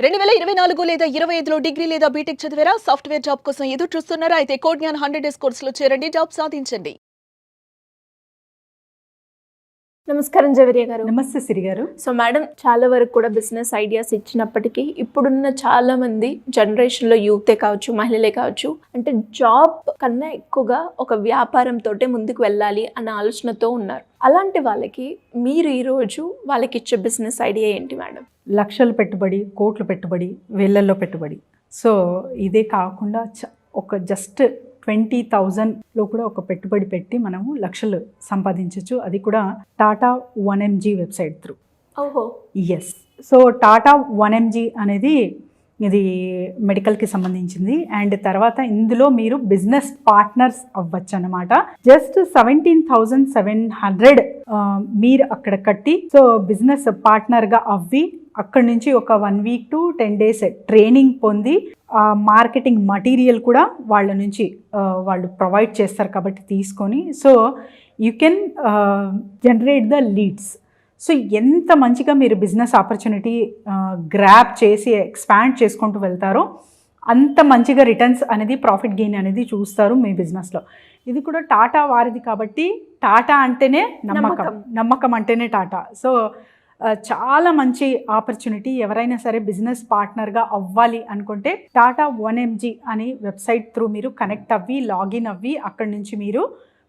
2024 లేదా 25లో డిగ్రీ లేదా బీటెక్ చదివారా? సాఫ్ట్వేర్ జాబ్ కోసం ఎదురు చూస్తున్నారా? అయితే కోడ్ జ్ఞాన్ 100 డేస్ కోర్సులో చేరండి, జాబ్ సాధించండి. నమస్కారం జవేరియా గారు. నమస్తే సిరి గారు. సో మేడం, చాలా వరకు కూడా బిజినెస్ ఐడియాస్ ఇచ్చినప్పటికీ ఇప్పుడున్న చాలా మంది జనరేషన్లో యూతే కావచ్చు, మహిళలే కావచ్చు, అంటే జాబ్ కన్నా ఎక్కువగా ఒక వ్యాపారంతో ముందుకు వెళ్ళాలి అన్న ఆలోచనతో ఉన్నారు. అలాంటి వాళ్ళకి మీరు ఈరోజు వాళ్ళకి ఇచ్చే బిజినెస్ ఐడియా ఏంటి మేడం? లక్షలు పెట్టుబడి, కోట్లు పెట్టుబడి, వేలల్లో పెట్టుబడి. సో ఇదే కాకుండా ఒక జస్ట్ 20,000లో కూడా ఒక పెట్టుబడి పెట్టి మనము లక్షలు సంపాదించవచ్చు. అది కూడా టాటా 1mg వెబ్సైట్ త్రూ. ఓహో, ఎస్. సో టాటా 1mg అనేది ఇది మెడికల్కి సంబంధించింది. అండ్ తర్వాత ఇందులో మీరు బిజినెస్ పార్ట్నర్స్ అవ్వచ్చు అనమాట. జస్ట్ 17,700 మీరు అక్కడ కట్టి, సో బిజినెస్ పార్ట్నర్గా అవ్వి అక్కడి నుంచి ఒక 1 వీక్ to 10 days ట్రైనింగ్ పొంది మార్కెటింగ్ మటీరియల్ కూడా వాళ్ళ నుంచి వాళ్ళు ప్రొవైడ్ చేస్తారు కాబట్టి తీసుకొని, so you can generate the leads. So ఎంత మంచిగా మీరు బిజినెస్ ఆపర్చునిటీ గ్రాప్ చేసి ఎక్స్పాండ్ చేసుకుంటూ వెళ్తారో అంత మంచిగా రిటర్న్స్ అనేది, ప్రాఫిట్ గెయిన్ అనేది చూస్తారు మీ బిజినెస్లో. ఇది కూడా టాటా వారిది కాబట్టి టాటా అంటేనే నమ్మకం అంటేనే టాటా. సో చాలా మంచి ఆపర్చునిటీ. ఎవరైనా సరే బిజినెస్ పార్ట్నర్గా అవ్వాలి అనుకుంటే టాటా 1mg అనే వెబ్సైట్ త్రూ మీరు కనెక్ట్ అవ్వి, లాగిన్ అవ్వి అక్కడి నుంచి మీరు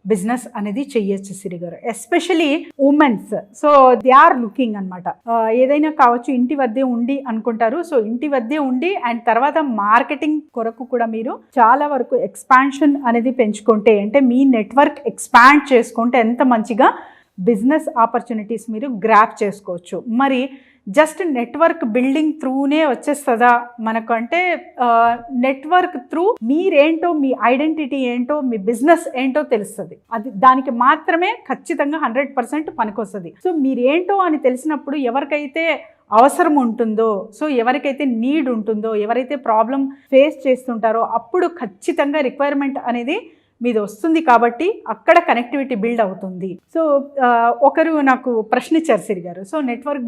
బిజినెస్ అనేది చెయ్యొచ్చు Siri garu. Especially womens. So they are looking అనమాట. ఏదైనా కావచ్చు, ఇంటి వద్దే ఉండి అనుకుంటారు. సో ఇంటి వద్దే ఉండి అండ్ తర్వాత మార్కెటింగ్ కొరకు కూడా మీరు చాలా వరకు ఎక్స్పాన్షన్ అనేది పెంచుకుంటే, అంటే మీ నెట్వర్క్ ఎక్స్పాండ్ చేసుకుంటే ఎంత మంచిగా బిజినెస్ ఆపర్చునిటీస్ మీరు గ్రాప్ చేసుకోవచ్చు. మరి జస్ట్ నెట్వర్క్ బిల్డింగ్ త్రూనే వచ్చేస్తుందా మనకు అంటే, నెట్వర్క్ త్రూ మీరేంటో, మీ ఐడెంటిటీ ఏంటో, మీ బిజినెస్ ఏంటో తెలుస్తుంది. అది దానికి మాత్రమే ఖచ్చితంగా 100% పనికొస్తుంది. సో మీరేంటో అని తెలిసినప్పుడు ఎవరికైతే అవసరం ఉంటుందో, సో ఎవరికైతే నీడ్ ఉంటుందో, ఎవరైతే ప్రాబ్లం ఫేస్ చేస్తుంటారో అప్పుడు ఖచ్చితంగా రిక్వైర్మెంట్ అనేది మీది వస్తుంది కాబట్టి అక్కడ కనెక్టివిటీ బిల్డ్ అవుతుంది. సో ఒకరు నాకు ప్రశ్న ఇచ్చారు సిరి గారు. సో నెట్వర్క్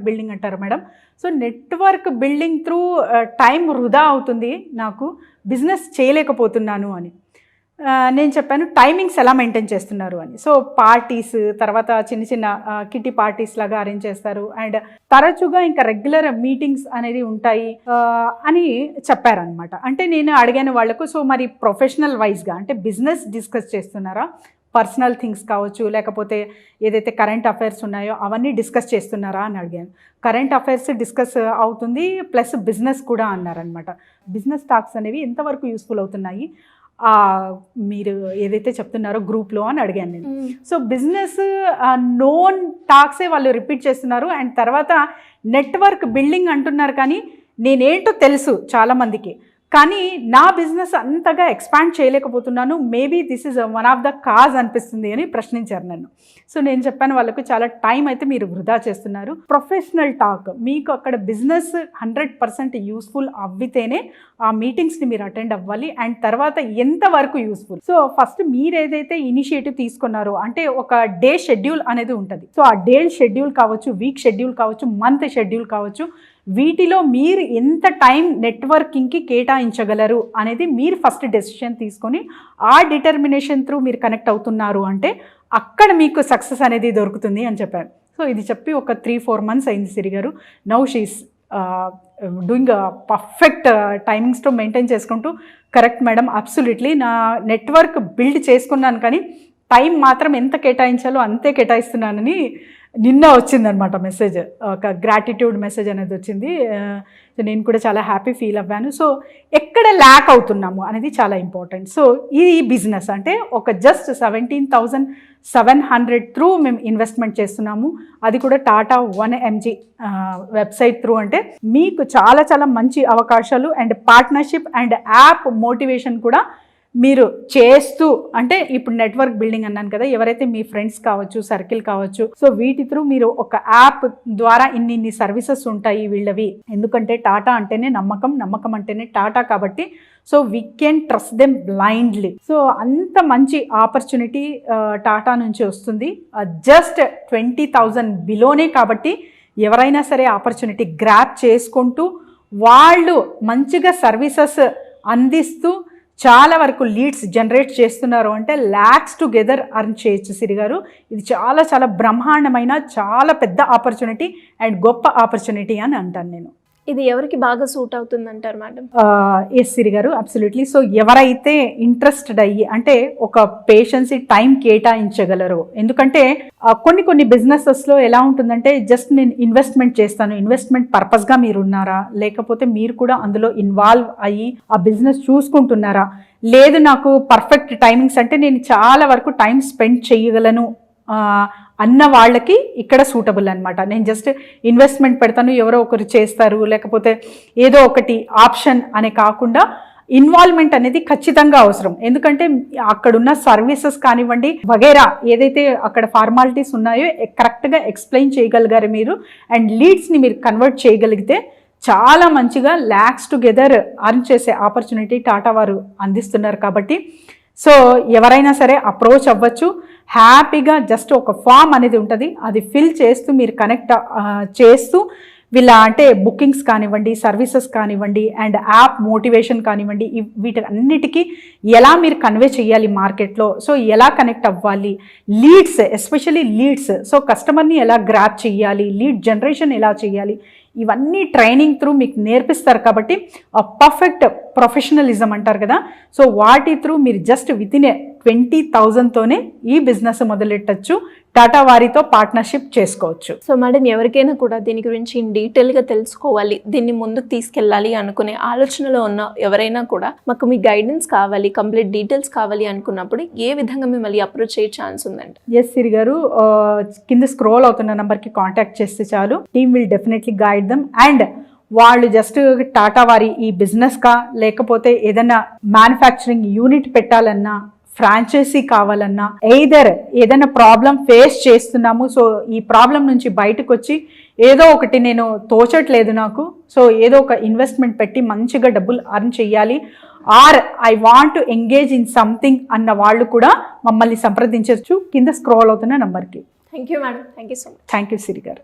బిల్డింగ్ అంటారు madam. So network building through time వృధా అవుతుంది, నాకు బిజినెస్ చేయలేకపోతున్నాను అని. నేను చెప్పాను టైమింగ్స్ ఎలా మెయింటైన్ చేస్తున్నారు అని. సో పార్టీస్, తర్వాత చిన్న కిట్టి పార్టీస్ లాగా అరేంజ్ చేస్తారు అండ్ తరచుగా ఇంకా రెగ్యులర్ మీటింగ్స్ అనేది ఉంటాయి అని చెప్పారనమాట. అంటే నేను అడిగాను వాళ్ళకు, సో మరి ప్రొఫెషనల్ వైజ్గా అంటే బిజినెస్ డిస్కస్ చేస్తున్నారా, పర్సనల్ థింగ్స్ కావచ్చు, లేకపోతే ఏదైతే కరెంట్ అఫైర్స్ ఉన్నాయో అవన్నీ డిస్కస్ చేస్తున్నారా అని అడిగాను. కరెంట్ అఫైర్స్ డిస్కస్ అవుతుంది ప్లస్ బిజినెస్ కూడా అన్నారనమాట. బిజినెస్ టాక్స్ అనేవి ఎంతవరకు యూస్ఫుల్ అవుతున్నాయి మీరు ఏదైతే చెప్తున్నారో గ్రూప్లో అని అడిగాను నేను. సో బిజినెస్ నోన్ టాక్సే వాళ్ళు రిపీట్ చేస్తున్నారు అండ్ తర్వాత నెట్వర్క్ బిల్డింగ్ అంటున్నారు, కానీ నేనేంటో తెలుసు చాలామందికి, కానీ నా బిజినెస్ అంతగా ఎక్స్పాండ్ చేయలేకపోతున్నాను. Maybe this is one of the cause అనిపిస్తుంది అని ప్రశ్నించారు నన్ను. సో నేను చెప్పాను వాళ్ళకు, చాలా టైం అయితే మీరు వృధా చేస్తున్నారు. ప్రొఫెషనల్ టాక్ మీకు అక్కడ బిజినెస్ 100% యూస్ఫుల్ అవ్వితేనే ఆ మీటింగ్స్ని మీరు అటెండ్ అవ్వాలి అండ్ తర్వాత ఎంతవరకు యూస్ఫుల్. సో ఫస్ట్ మీరు ఏదైతే ఇనిషియేటివ్ తీసుకున్నారో, అంటే ఒక డే షెడ్యూల్ అనేది ఉంటుంది. సో ఆ డే షెడ్యూల్ కావచ్చు, వీక్ షెడ్యూల్ కావచ్చు, మంత్ షెడ్యూల్ కావచ్చు, వీటిలో మీరు ఎంత టైం నెట్వర్కింగ్కి కేటాయించగలరు అనేది మీరు ఫస్ట్ డెసిషన్ తీసుకొని ఆ డిటర్మినేషన్ త్రూ మీరు కనెక్ట్ అవుతున్నారు అంటే అక్కడ మీకు సక్సెస్ అనేది దొరుకుతుంది అని చెప్పారు. సో ఇది చెప్పి ఒక 3-4 months అయింది సిరి గారు. నౌ షీఈస్ డూయింగ్ పర్ఫెక్ట్ టైమింగ్స్తో మెయింటైన్ చేసుకుంటూ, కరెక్ట్ మేడం, అబ్సల్యూట్లీ నా నెట్వర్క్ బిల్డ్ చేసుకున్నాను కానీ టైం మాత్రం ఎంత కేటాయించాలో అంతే కేటాయిస్తున్నానని నిన్న వచ్చిందనమాట మెసేజ్, ఒక గ్రాటిట్యూడ్ మెసేజ్ అనేది వచ్చింది. నేను కూడా చాలా హ్యాపీ ఫీల్ అవ్వాను. సో ఎక్కడ ల్యాక్ అవుతున్నాము అనేది చాలా ఇంపార్టెంట్. సో ఇది బిజినెస్ అంటే ఒక జస్ట్ 17,700 త్రూ మేము ఇన్వెస్ట్మెంట్ చేస్తున్నాము, అది కూడా టాటా 1mg వెబ్సైట్ త్రూ. అంటే మీకు చాలా చాలా మంచి అవకాశాలు and partnership and app motivation కూడా మీరు చేస్తూ, అంటే ఇప్పుడు నెట్వర్క్ బిల్డింగ్ అన్నాను కదా, ఎవరైతే మీ ఫ్రెండ్స్ కావచ్చు, సర్కిల్ కావచ్చు, సో వీటి త్రూ మీరు ఒక యాప్ ద్వారా ఇన్ని సర్వీసెస్ ఉంటాయి వీళ్ళవి. ఎందుకంటే టాటా అంటేనే నమ్మకం అంటేనే టాటా కాబట్టి so we can trust them blindly. So అంత మంచి ఆపర్చునిటీ టాటా నుంచి వస్తుంది. జస్ట్ 20,000 బిలోనే కాబట్టి ఎవరైనా సరే ఆపర్చునిటీ గ్రాప్ చేసుకుంటూ వాళ్ళు మంచిగా సర్వీసెస్ అందిస్తూ చాలా వరకు లీడ్స్ జనరేట్ చేస్తున్నారు అంటే ల్యాక్స్ టుగెదర్ అర్న్ చేయొచ్చు సిరి గారు. ఇది చాలా చాలా బ్రహ్మాండమైన చాలా పెద్ద ఆపర్చునిటీ అండ్ గొప్ప ఆపర్చునిటీ అని అంటాను నేను. ఇది ఎవరికి బాగా సూట్ అవుతుంది అంటారు మేడం? ఎస్ సిరి గారు, అబ్సల్యూట్లీ. సో ఎవరైతే ఇంట్రెస్టెడ్ అయ్యి అంటే ఒక పేషెన్సీ టైం కేటాయించగలరో, ఎందుకంటే కొన్ని బిజినెసెస్లో ఎలా ఉంటుందంటే జస్ట్ నేను ఇన్వెస్ట్మెంట్ చేస్తాను, ఇన్వెస్ట్మెంట్ పర్పస్గా మీరు ఉన్నారా, లేకపోతే మీరు కూడా అందులో ఇన్వాల్వ్ అయ్యి ఆ బిజినెస్ చూసుకుంటున్నారా, లేదు నాకు పర్ఫెక్ట్ టైమింగ్స్ అంటే నేను చాలా వరకు టైం స్పెండ్ చేయగలను అన్న వాళ్ళకి ఇక్కడ సూటబుల్ అనమాట. నేను జస్ట్ ఇన్వెస్ట్మెంట్ పెడతాను, ఎవరో ఒకరు చేస్తారు, లేకపోతే ఏదో ఒకటి ఆప్షన్ అనే కాకుండా ఇన్వాల్వ్మెంట్ అనేది ఖచ్చితంగా అవసరం. ఎందుకంటే అక్కడున్న సర్వీసెస్ కానివ్వండి వగైరా ఏదైతే అక్కడ ఫార్మాలిటీస్ ఉన్నాయో కరెక్ట్గా ఎక్స్ప్లెయిన్ చేయగలిగారు మీరు, అండ్ లీడ్స్ని మీరు కన్వర్ట్ చేయగలిగితే చాలా మంచిగా ల్యాక్స్ టుగెదర్ అర్న్ చేసే ఆపర్చునిటీ టాటా వారు అందిస్తున్నారు. కాబట్టి సో ఎవరైనా సరే అప్రోచ్ అవ్వచ్చు. హ్యాపీగా జస్ట్ ఒక ఫామ్ అనేది ఉంటుంది, అది ఫిల్ చేస్తూ మీరు కనెక్ట్ చేస్తూ వీళ్ళ అంటే బుకింగ్స్ కానివ్వండి, సర్వీసెస్ కానివ్వండి, అండ్ యాప్ మోటివేషన్ కానివ్వండి, వీటి అన్నిటికీ ఎలా మీరు కన్వే చేయాలి మార్కెట్లో, సో ఎలా కనెక్ట్ అవ్వాలి, లీడ్స్ ఎస్పెషల్లీ లీడ్స్, సో కస్టమర్ని ఎలా గ్రాప్ చేయాలి, లీడ్ జనరేషన్ ఎలా చేయాలి, ఇవన్నీ ట్రైనింగ్ త్రూ మీకు నేర్పిస్తారు. కాబట్టి పర్ఫెక్ట్ ప్రొఫెషనలిజం అంటారు కదా, సో వాటి త్రూ మీరు జస్ట్ వితిన్ 20,000తోనే ఈ బిజినెస్ మొదలెట్టచ్చు, టాటా వారితో పార్ట్నర్షిప్ చేసుకోవచ్చు. సో మేడం, ఎవరికైనా కూడా దీని గురించి డీటెయిల్గా తెలుసుకోవాలి, దీన్ని ముందుకు తీసుకెళ్ళాలి అనుకునే ఆలోచనలో ఉన్న ఎవరైనా కూడా మాకు మీ గైడెన్స్ కావాలి, కంప్లీట్ డీటెయిల్స్ కావాలి అనుకున్నప్పుడు ఏ విధంగా మిమ్మల్ని అప్రోచ్ అయ్యే ఛాన్స్ ఉందండి? ఎస్ సిరి గారు, కింద స్క్రోల్ అవుతున్న నెంబర్కి కాంటాక్ట్ చేస్తే చాలు, team will definitely guide dum. And వాళ్ళు జస్ట్ టాటా వారి ఈ బిజినెస్కా లేకపోతే ఏదైనా మ్యానుఫ్యాక్చరింగ్ యూనిట్ పెట్టాలన్నా, ఫ్రాంచైజీ కావాలన్నా, ఎయిదర్ ఏదైనా ప్రాబ్లం ఫేస్ చేస్తున్నాము, సో ఈ ప్రాబ్లం నుంచి బయటకు వచ్చి ఏదో ఒకటి నేను తోచట్లేదు నాకు, సో ఏదో ఒక ఇన్వెస్ట్మెంట్ పెట్టి మంచిగా డబ్బులు అర్న్ చేయాలి, or I want to engage in something అన్న వాళ్ళు కూడా మమ్మల్ని సంప్రదించవచ్చు కింద స్క్రోల్ అవుతున్న నంబర్కి. Thank you madam, thank you so much. Thank you Siri గారు.